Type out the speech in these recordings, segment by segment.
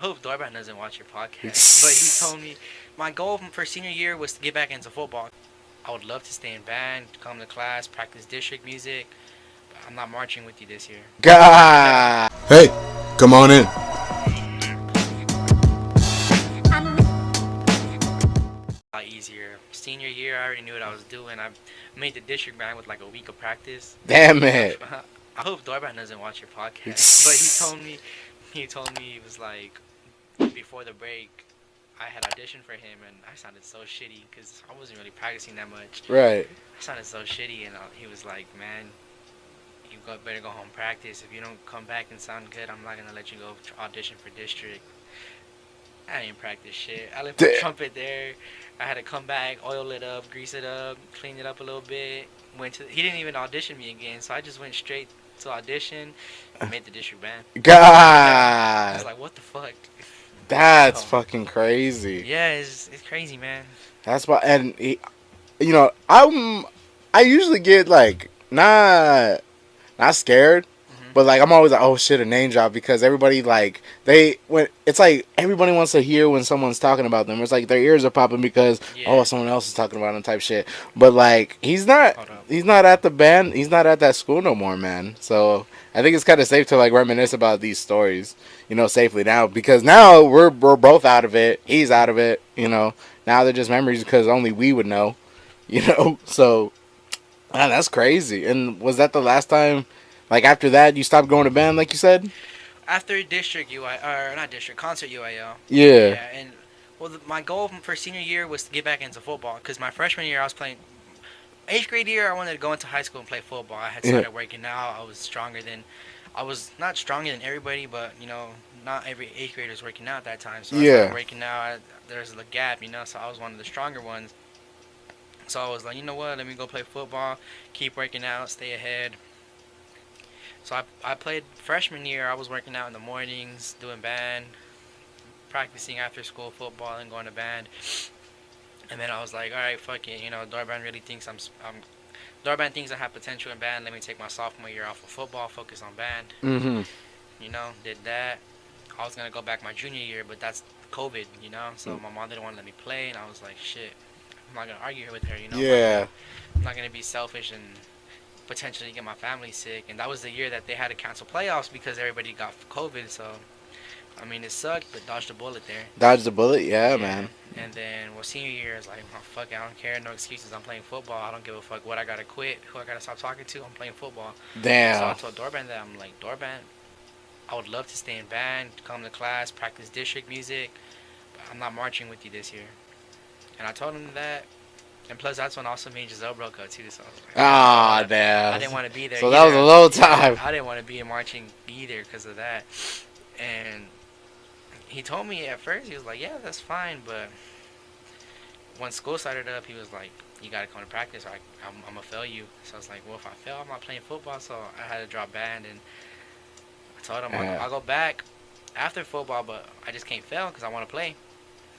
I hope Dorban doesn't watch your podcast, but he told me my goal for senior year was to get back into football. I would love to stay in band, come to class, practice district music, but I'm not marching with you this year. God. Hey, come on in. A lot easier. Senior year, I already knew what I was doing. I made the district band with like a week of practice. Damn it. I hope Dorban doesn't watch your podcast, but he told me he was like before the break. I had auditioned for him and I sounded so shitty because I wasn't really practicing that much. Right. I sounded so shitty, and he was like, "Man, better go home practice. If you don't come back and sound good, I'm not gonna let you go audition for district." I didn't practice shit. I left my trumpet there. I had to come back, oil it up, grease it up, clean it up a little bit. He didn't even audition me again, so I just went straight to audition and made the district band. I was God. like, what the fuck? That's So, fucking crazy. yeah, it's crazy, man. That's why, and I usually get like not scared, Hmm. but like I'm always like, oh shit, a name drop because everybody like when it's like everybody wants to hear when someone's talking about them. It's like their ears are popping because Yeah. someone else is talking about them type shit. But like Hold up. he's not at the band, he's not at that school no more, man. So I think it's kind of safe to like reminisce about these stories, safely now because now we're both out of it. He's out of it, Now they're just memories because only we would know. So man, that's crazy. And was that the last time? Like after that, you stopped going to band, like you said? After district UI, or not district, concert UIL. Yeah. Yeah, and well, my goal for senior year was to get back into football because my freshman year I was playing. Eighth grade year, I wanted to go into high school and play football. I had Yeah. started working out. I was not stronger than everybody, but not every eighth grader was working out at that time. So I started Yeah. working out. There's a gap, so I was one of the stronger ones. So I was like, you know what? Let me go play football, keep working out, stay ahead. So I played freshman year. I was working out in the mornings, doing band, practicing after school football, and going to band. And then I was like, all right, fuck it. Dorban really thinks I'm. Dorban thinks I have potential in band. Let me take my sophomore year off of football, focus on band. Mm-hmm. Did that. I was gonna go back my junior year, but that's COVID. So my mom didn't want to let me play, and I was like, shit. I'm not gonna argue with her. Yeah. I'm not gonna be selfish and potentially get my family sick. And that was the year that they had to cancel playoffs because everybody got COVID. So I mean, it sucked, but dodged a bullet there. Dodge the bullet? Yeah, man. And then, senior year is like, oh, fuck it, I don't care, no excuses. I'm playing football. I don't give a fuck what I gotta quit, who I gotta stop talking to. I'm playing football. So I Damn. told Dorban that I'm like, Dorban, I would love to stay in band, come to class, practice district music, but I'm not marching with you this year. And I told him that. And plus, that's when also me and Giselle broke up too. So I was like, Ah, I didn't damn. want to be there. So that was a low time. I didn't want to be in marching either because of that. And he told me at first, he was like, yeah, that's fine, but when school started up, he was like, you gotta come to practice or I'm gonna fail you. So I was like, well, if I fail, I'm not playing football. So I had to drop band, and I told him I'll go back after football, but I just can't fail because I want to play.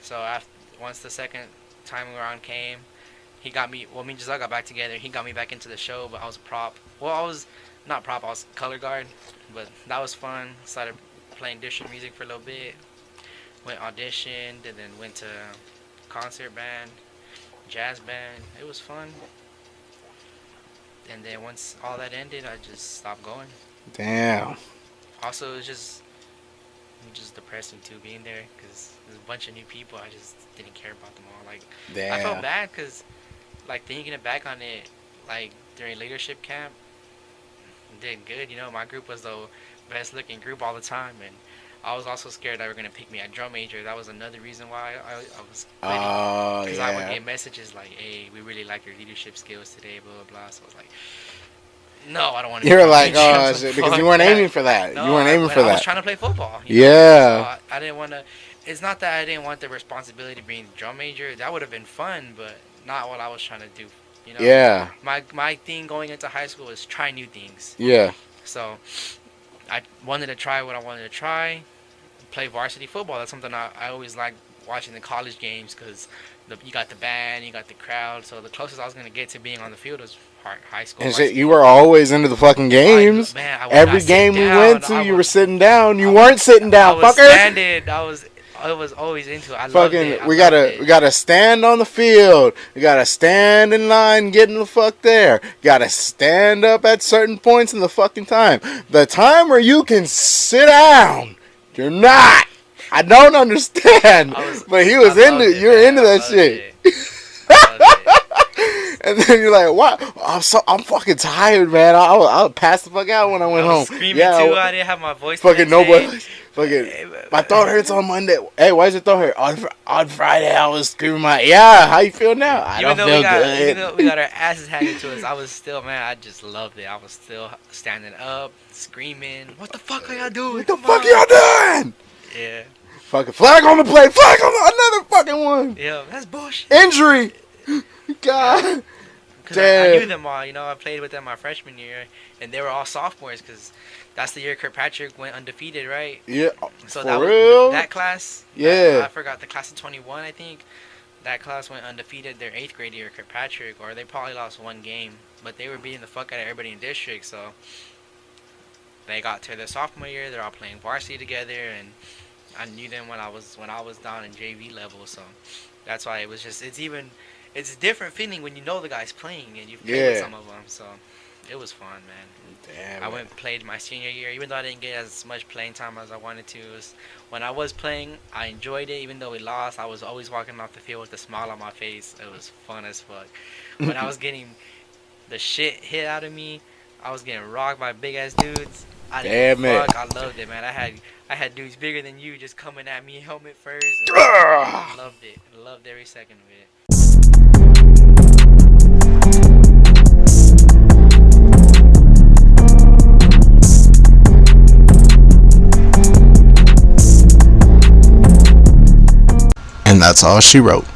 So once the second time around came, he got me. Well, me and Giselle got back together. He got me back into the show, but I was a prop. Well, I was not prop. I was color guard, but that was fun. Started playing district music for a little bit. Went auditioned and then went to concert band, jazz band. It was fun. And then once all that ended, I just stopped going. Damn. Also, it was just depressing too being there because there's a bunch of new people. I just didn't care about them all. Like I felt Damn. bad because like thinking back on it, like during leadership camp, did good. My group was the best looking group all the time, and I was also scared they were gonna pick me at drum major. That was another reason why I was quitting. Oh, Because I would yeah. get messages like, "Hey, we really like your leadership skills today," blah blah blah. So I was like, "No, I don't want to." You be were drum like, major. I oh, was like, shit, because you "Fuck weren't that." aiming for that. No, You weren't aiming for I was that. trying to play football. So Yeah. I didn't want to. It's not that I didn't want the responsibility of being drum major. That would have been fun, but not what I was trying to do. Yeah. My thing going into high school is try new things. Yeah. So I wanted to try what I wanted to try. Play varsity football. That's something I always liked watching the college games because you got the band, you got the crowd. So the closest I was gonna get to being on the field was high school. And shit, you were always into the fucking games. Every game we went to, you were sitting down. You weren't sitting down, I was fucker. standing. I was always into it. I loved it. We gotta stand on the field. We gotta stand in line, getting the fuck there. Gotta stand up at certain points in the fucking time. The time where you can sit down, you're not. I don't understand. But he was into it. You're into that shit. And then you're like, what? I'm fucking tired, man. I'll pass the fuck out when I went home. Screaming too. I didn't have my voice. Fucking nobody. Fucking, my throat hurts on Monday. Hey, why does your throat hurt? On Friday, I was screaming how you feel now? I don't feel good. Even though we got our asses handed to us, I was still, man, I just loved it. I was still standing up, screaming, what the fuck are y'all doing? What the fuck y'all doing? Yeah. Fucking flag on the play. Flag on another fucking one. Yeah, that's bullshit. Injury. God. I knew them all. You know, I played with them my freshman year, and they were all sophomores because that's the year Kirkpatrick went undefeated, right? Yeah. So for that class. Yeah. I forgot the class of 21, I think. That class went undefeated their 8th grade year, Kirkpatrick, or they probably lost one game, but they were beating the fuck out of everybody in district. So they got to their sophomore year. They're all playing varsity together, and I knew them when I was down in JV level. So that's why it's a different feeling when you know the guys playing and you've played with some of them. So it was fun, man. Damn. I went and played my senior year, even though I didn't get as much playing time as I wanted to. When I was playing, I enjoyed it. Even though we lost, I was always walking off the field with a smile on my face. It was fun as fuck. When I was getting the shit hit out of me, I was getting rocked by big ass dudes. I loved it, man. I had dudes bigger than you just coming at me helmet first. And I loved it. I loved every second of it. And that's all she wrote.